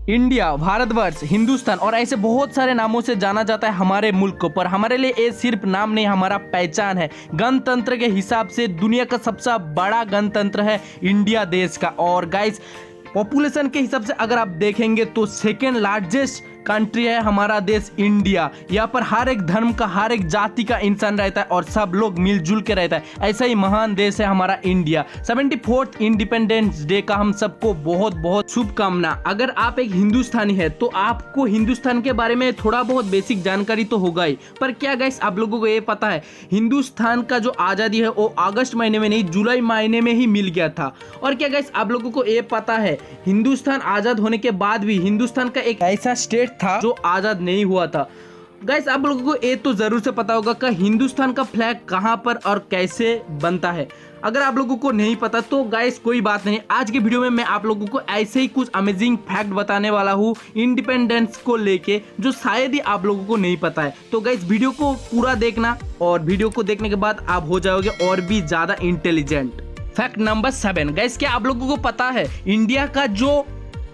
India, Bharatvarsh, Hindustan और ऐसे बहुत सारे नामों से जाना जाता है हमारे मुल्क को, पर हमारे लिए ये सिर्फ नाम नहीं, हमारा पहचान है। गणतंत्र के हिसाब से दुनिया का सबसे बड़ा गणतंत्र है इंडिया देश का। और गाइस, पॉपुलेशन के हिसाब से अगर आप देखेंगे तो सेकेंड लार्जेस्ट कंट्री है हमारा देश इंडिया। यहाँ पर हर एक धर्म का, हर एक जाति का इंसान रहता है और सब लोग मिलजुल के रहता है। ऐसा ही महान देश है हमारा इंडिया। 74th इंडिपेंडेंस डे का हम सबको बहुत बहुत शुभकामना। अगर आप एक हिंदुस्तानी है तो आपको हिंदुस्तान के बारे में थोड़ा बहुत बेसिक जानकारी तो होगा ही, पर क्या गाइस आप लोगों को ये पता है हिंदुस्तान का जो आज़ादी है वो अगस्त महीने में नहीं, जुलाई महीने में ही मिल गया था। और क्या गाइस आप लोगों को ये पता है हिंदुस्तान आज़ाद होने के बाद भी हिंदुस्तान का एक ऐसा स्टेट था जो आजाद नहीं हुआ था। गाइस आप लोगों को ये तो जरूर से पता होगा कि हिंदुस्तान का फ्लैग कहां पर और कैसे बनता है। अगर आप लोगों को नहीं पता तो गाइस कोई बात नहीं, आज के वीडियो में मैं आप लोगों को ऐसे ही कुछ अमेजिंग फैक्ट बताने वाला हूँ इंडिपेंडेंस को लेके, जो शायद ही आप लोगों को नहीं पता है। तो गाइस वीडियो को पूरा देखना और वीडियो को देखने के बाद आप हो जाओगे और भी ज्यादा इंटेलिजेंट। फैक्ट नंबर 7, गाइस क्या आप लोगों को पता है इंडिया का जो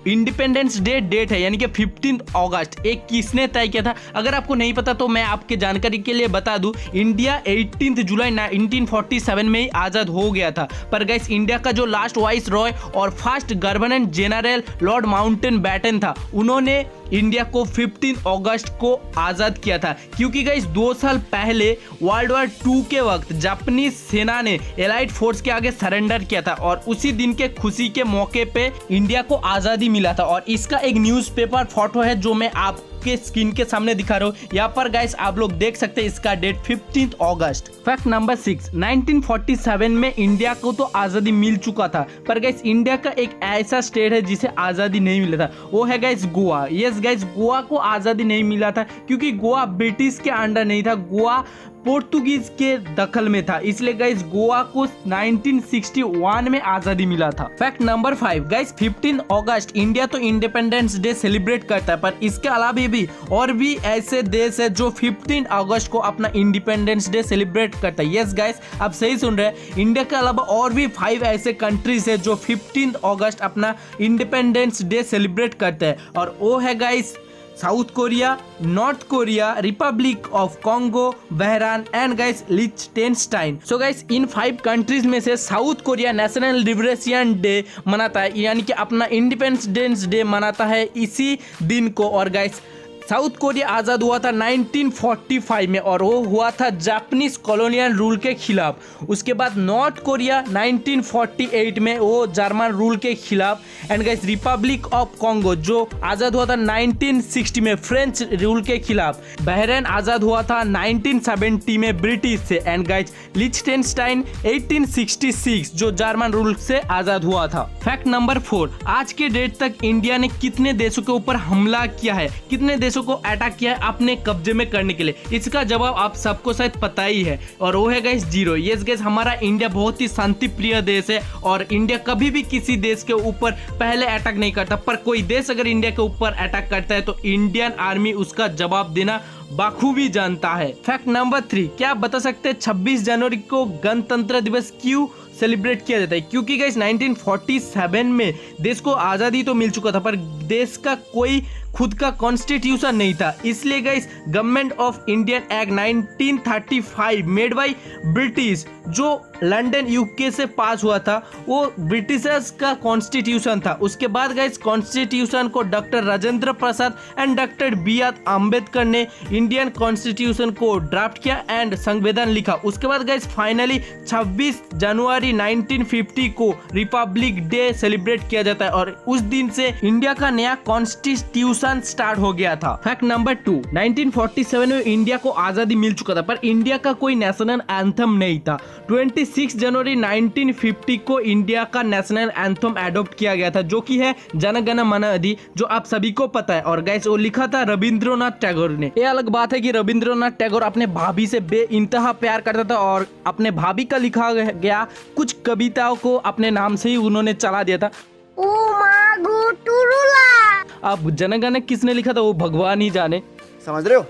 इंडिपेंडेंस डे डेट है यानी कि 15 अगस्त एक किसने तय किया था? अगर आपको नहीं पता तो मैं आपके जानकारी के लिए बता दूं, इंडिया 18 जुलाई 1947 में ही आज़ाद हो गया था। पर गाइस इंडिया का जो लास्ट वाइस रॉय और first governor general Lord Mountbatten था, उन्होंने इंडिया को 15 अगस्त को आज़ाद किया था, क्योंकि गाइस 2 साल पहले वर्ल्ड वॉर 2 के वक्त जापानीज सेना ने एलाइड फोर्स के आगे सरेंडर किया था और उसी दिन के खुशी के मौके पे इंडिया को आज़ादी मिला था। और इसका एक न्यूज़पेपर फोटो है जो मैं आपके स्क्रीन के सामने दिखा रहा हूँ। यहाँ पर गाइस आप लोग देख सकते हैं इसका डेट 15 अगस्त। फैक्ट नंबर 6, 1947 में इंडिया को तो आज़ादी मिल चुका था, पर गाइस इंडिया का एक ऐसा स्टेट है जिसे आज़ादी नहीं मिला था, वो है guys Goa. Yes guys, Goa को आज़ादी नहीं मिला था क्योंकि गोवा ब्रिटिश के अंडर नहीं था, गोवा पोर्तुगीज के दखल में था, इसलिए गाइस गोवा को 1961 में आज़ादी मिला था। फैक्ट नंबर 5, गाइस 15 अगस्त इंडिया तो इंडिपेंडेंस डे सेलिब्रेट करता है, पर इसके अलावा भी और भी ऐसे देश है जो 15 अगस्त को अपना इंडिपेंडेंस डे सेलिब्रेट करता है। यस गाइस आप सही सुन रहे हैं, इंडिया के अलावा और भी 5 ऐसे कंट्रीज है जो 15 अगस्त अपना इंडिपेंडेंस डे सेलिब्रेट करते हैं, और वो है guys South Korea, North Korea, Republic of Congo, Bahrain and guys Liechtenstein. So guys इन 5 कंट्रीज में से South Korea National Liberation Day मनाता है, यानी कि अपना इंडिपेंडेंस डे मनाता है इसी दिन को। और गाइस साउथ कोरिया आज़ाद हुआ था 1945 में और वो हुआ था जापानीज कॉलोनियल रूल के खिलाफ। उसके बाद नॉर्थ कोरिया 1948 में वो जर्मन रूल के खिलाफ। And guys Republic of Congo जो आज़ाद हुआ था 1960 में फ्रेंच रूल के खिलाफ। बहरीन आज़ाद हुआ था 1970 में ब्रिटिश से। एंड गाइस लिechtenstein 1866 जो जर्मन रूल से आज़ाद हुआ था। फैक्ट नंबर 4, आज के डेट तक इंडिया ने कितने देशों के ऊपर हमला किया है, कितने देशों को अटैक किया है अपने कब्जे में करने के लिए? इसका जवाब आप सबको शायद पता ही है और वो है गाइस 0। यस गाइस हमारा इंडिया बहुत ही शांति प्रिय देश है और इंडिया कभी भी किसी देश के ऊपर पहले अटैक नहीं करता, पर कोई देश अगर इंडिया के ऊपर अटैक करता है तो इंडियन आर्मी उसका जवाब देना बखूबी जानता है। फैक्ट नंबर 3, क्या आप बता सकते हैं 26 जनवरी को गणतंत्र दिवस क्यों सेलिब्रेट किया जाता है? क्योंकि गाइस 1947 में देश को आज़ादी तो मिल चुका था, पर देश का कोई खुद का कॉन्स्टिट्यूशन नहीं था, इसलिए guys government of Indian act 1935 made by British जो लंदन यूके से पास हुआ था, वो ब्रिटिशर्स का कॉन्स्टिट्यूशन था। उसके बाद गाइस कॉन्स्टिट्यूशन को doctor Rajendra Prasad and doctor B R. Ambedkar ने इंडियन कॉन्स्टिट्यूशन को ड्राफ्ट किया एंड संविधान लिखा। उसके बाद गाइस फाइनली 26 जनवरी 1950 को रिपब्लिक डे सेलिब्रेट किया जाता है और उस दिन से इंडिया का नया कॉन्स्टिट्यूशन स्टार्ट हो गया था। फैक्ट नंबर 2, 1947 में इंडिया को आज़ादी मिल चुका था, पर इंडिया का कोई नेशनल एंथम नहीं था। 26 जनवरी 1950 को इंडिया का नेशनल एंथम एडॉप्ट किया गया था, जो कि है जन गण मन अधि, जो आप सभी को पता है। और गाइस वो लिखा था रविंद्रनाथ टैगोर ने। ये अलग बात है कि रविंद्रनाथ टैगोर अपने भाभी से बेइंतहा प्यार करता था और अपने भाभी का लिखा गया कुछ कविताओं को अपने नाम से ही उन्होंने चला दिया था। अब जनगण किसने लिखा था वो भगवान ही जाने, समझ रहे हो।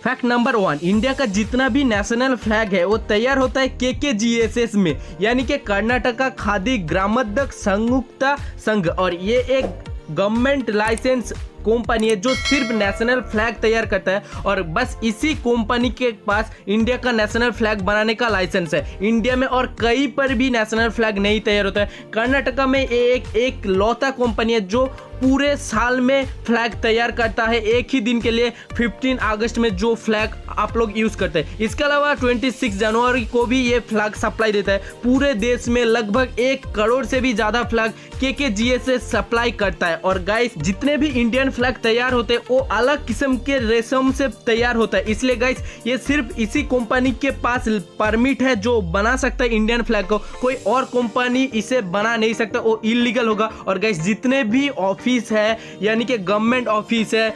फैक्ट नंबर 1, इंडिया का जितना भी नेशनल फ्लैग है वो तैयार होता है KKGSS में, यानी कि कर्नाटका खादी ग्रामोद्योग संयुक्त संघ, और ये एक गवर्नमेंट लाइसेंस कंपनी है जो सिर्फ नेशनल फ्लैग तैयार करता है और बस इसी कंपनी के पास इंडिया का नेशनल फ्लैग बनाने का लाइसेंस है। इंडिया में और कहीं पर भी नेशनल फ्लैग नहीं तैयार होता है। कर्नाटका में एक लौता कंपनी है जो पूरे साल में फ्लैग तैयार करता है, एक ही दिन के लिए 15 अगस्त में जो फ्लैग आप लोग यूज करते हैं। इसके अलावा 26 जनवरी को भी ये फ्लैग सप्लाई देता है। पूरे देश में लगभग 1 करोड़ से भी ज्यादा फ्लैग KKGA से सप्लाई करता है। और गाइस जितने भी इंडियन फ्लैग तैयार होते हैं वो अलग किस्म के रेशम से तैयार होता है, इसलिए गाइस ये सिर्फ इसी कंपनी के पास परमिट है जो बना सकता है इंडियन फ्लैग को। कोई और कंपनी इसे बना नहीं सकता, वो इलीगल होगा। और गाइस जितने भी ऑफिस है यानी कि गवर्नमेंट ऑफिस है,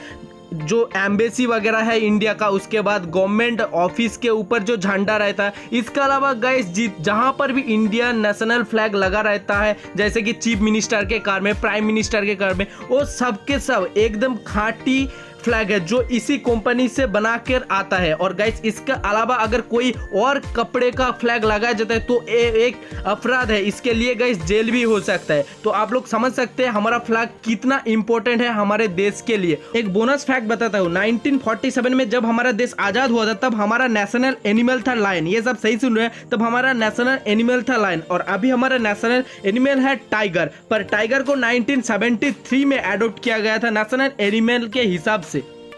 जो एम्बेसी वगैरह है इंडिया का, उसके बाद गवर्नमेंट ऑफिस के ऊपर जो झंडा रहता है, इसके अलावा गाइस जहां पर भी इंडियन नेशनल फ्लैग लगा रहता है, जैसे कि चीफ मिनिस्टर के कार में, प्राइम मिनिस्टर के कार में, वो सब के सब एकदम खाँटी फ्लैग है जो इसी कंपनी से बनाकर आता है। और गाइस इसके अलावा अगर कोई और कपड़े का फ्लैग लगाया जाता है तो एक अपराध है, इसके लिए गाइस जेल भी हो सकता है। तो आप लोग समझ सकते हैं हमारा फ्लैग कितना इंपॉर्टेंट है हमारे देश के लिए। एक बोनस फैक्ट बताता हूँ, 1947 में जब हमारा देश आजाद हुआ था तब हमारा नेशनल एनिमल था लायन। ये सब सही सुन रहे हैं, तब हमारा नेशनल एनिमल था लायन। और अभी हमारा नेशनल एनिमल है टाइगर। पर टाइगर को 1973 में एडॉप्ट किया गया था नेशनल एनिमल के हिसाब से।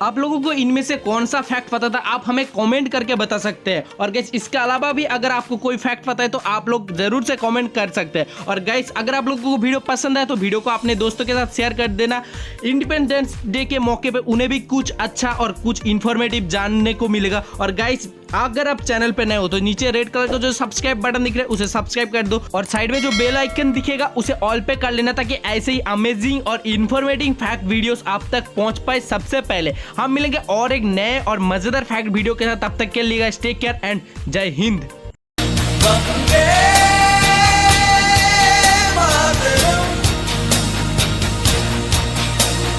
आप लोगों को इनमें से कौन सा फैक्ट पता था, आप हमें कमेंट करके बता सकते हैं। और गाइस इसके अलावा भी अगर आपको कोई फैक्ट पता है तो आप लोग जरूर से कमेंट कर सकते हैं। और गाइस अगर आप लोगों को वीडियो पसंद आए तो वीडियो को अपने दोस्तों के साथ शेयर कर देना। इंडिपेंडेंस डे के मौके पे उन्हें भी कुछ अच्छा और कुछ इंफॉर्मेटिव जानने को मिलेगा। और गाइस अगर आप चैनल पे नए हो तो नीचे रेड कलर का जो सब्सक्राइब बटन दिख रहा है उसे सब्सक्राइब कर दो और साइड में जो बेल आइकन दिखेगा उसे ऑल पे कर लेना, ताकि ऐसे ही अमेजिंग और इंफॉर्मेटिव फैक्ट वीडियोस आप तक पहुंच पाए सबसे पहले। हम मिलेंगे और एक नए और मजेदार फैक्ट वीडियो के साथ, तब तक के लिए टेक केयर एंड जय हिंद।